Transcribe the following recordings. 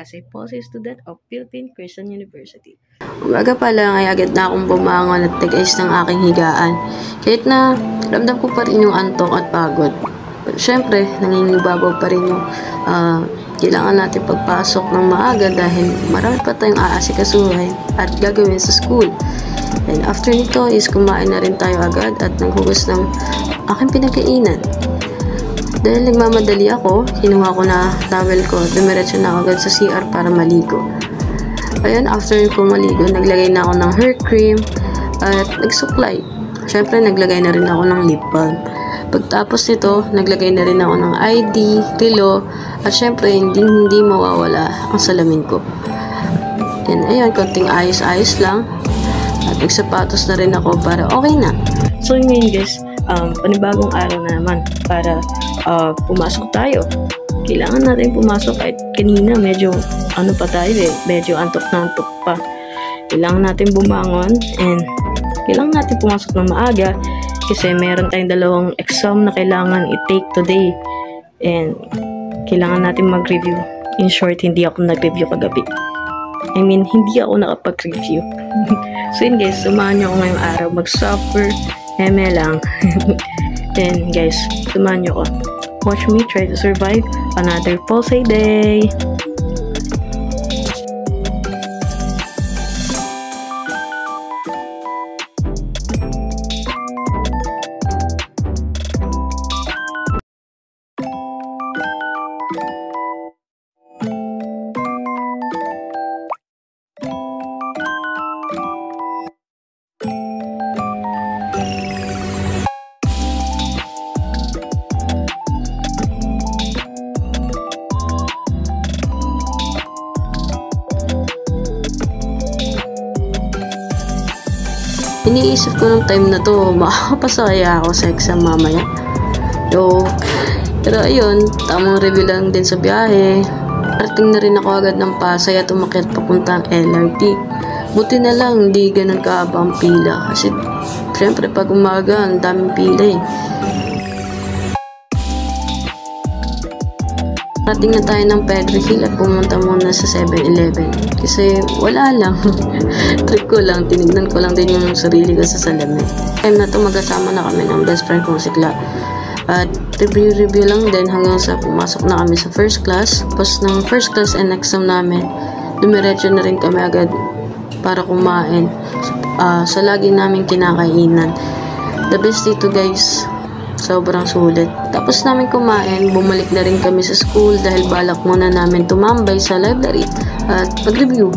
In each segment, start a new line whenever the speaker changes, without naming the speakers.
as a policy student of Philippine Christian University.
Umaga pa lang ay agad na akong bumangon at nag-ayos ng aking higaan. Kahit na ramdam ko pa rin yung antok at pagod. Pero syempre, nangingibabaw pa rin yung kailangan natin pagpasok ng maaga dahil marami pa tayong aasikasuhin at gagawin sa school. And after nito is kumain na rin tayo agad at naghugas ng aking pinagkainan. Dahil nagmamadali ako, kinuha ko na towel ko, dumiretso na ako agad sa CR para maligo. Ayun, after ko maligo, naglagay na ako ng hair cream at nagsuklay. Syempre, naglagay na rin ako ng lip balm. Pagtapos nito, naglagay na rin ako ng ID, relo, at syempre, hindi mawawala ang salamin ko. And ayun, konting ayos-ayos lang. At nagsapatos na rin ako para okay na.
So ngayon guys, panibagong araw na naman para pumasok tayo. Kailangan natin pumasok kahit kanina medyo medyo antok na antok pa. Kailangan natin bumangon and kailangan natin pumasok ng maaga kasi meron tayong dalawang exam na kailangan i-take today and kailangan natin mag-review. In short, hindi ako nag-review kagabi. Hindi ako nakapag-review. So yun guys, samahan nyo ako ngayong araw mag-suffer lang. Then guys, samahan nyo ako. Watch me try to survive another Pulse day.
Iniisip ko nung time na to, makakapasa kaya ako sa exam mamaya. Pero ayun, tamang review lang din sa biyahe. Parating na rin ako agad ng Pasay at umakyat papuntang LRT. Buti na lang, hindi ganun kahaba ang pila. Kasi, syempre, pag umaga, ang daming pila eh. Parating na tayo ng Pedro Hill at pumunta muna sa 7-Eleven. Kasi wala lang. Trip ko lang, tinignan ko lang din yung sarili ko sa salamin. Time na to magkasama na kami ng best friend kong si Cla. At review lang din hanggang sa pumasok na kami sa first class. Tapos ng first class and exam namin, dumiretso na rin kami agad para kumain sa lagi namin kinakainan. The best dito guys, sobrang sulit. Tapos namin kumain, bumalik na rin kami sa school dahil balak muna namin tumambay sa library at mag-review.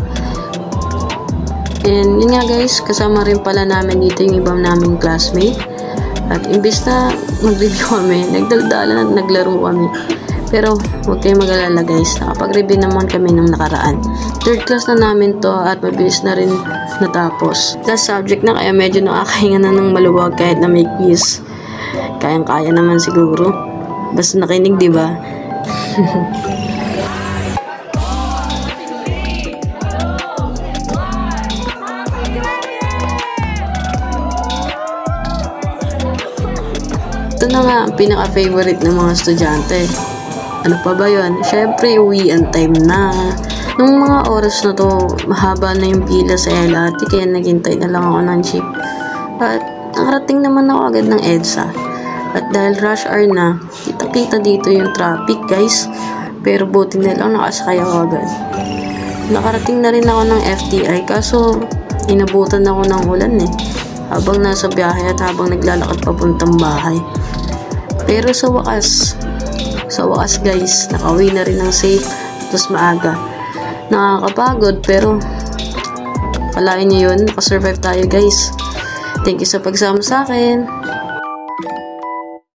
And yun nga guys, kasama rin pala namin dito yung ibang naming classmate. At imbis na mag-review kami, nagdaldalan at naglaro kami. Pero huwag kayong mag-alala guys, nakapag-review naman kami ng nakaraan. Third class na namin to at mabilis na rin natapos. Last subject na kaya medyo nakakahinga na ng maluwag kahit na may quiz. Kayang-kaya naman siguro. Basta nakinig, di ba? Ito na nga ang pinaka-favorite ng mga estudyante. Ano pa ba yun? Syempre, uwian time na. Nung mga oras na to, mahaba na yung pila sa LRT kaya naghintay na lang ako ng jeep. At nakarating naman ako agad ng EDSA. At dahil rush hour na, kita-kita dito yung traffic guys. Pero buti na lang nakasakay ako agad. Nakarating na rin ako ng FTI kaso inabutan ako ng ulan eh. Habang nasa biyahe at habang naglalakad papuntang bahay. Pero sa wakas guys, nakauwi na rin ng safe tapos maaga. Nakakapagod pero palain nyo yun, nakasurvive tayo guys. Thank you sa pagsama sa akin.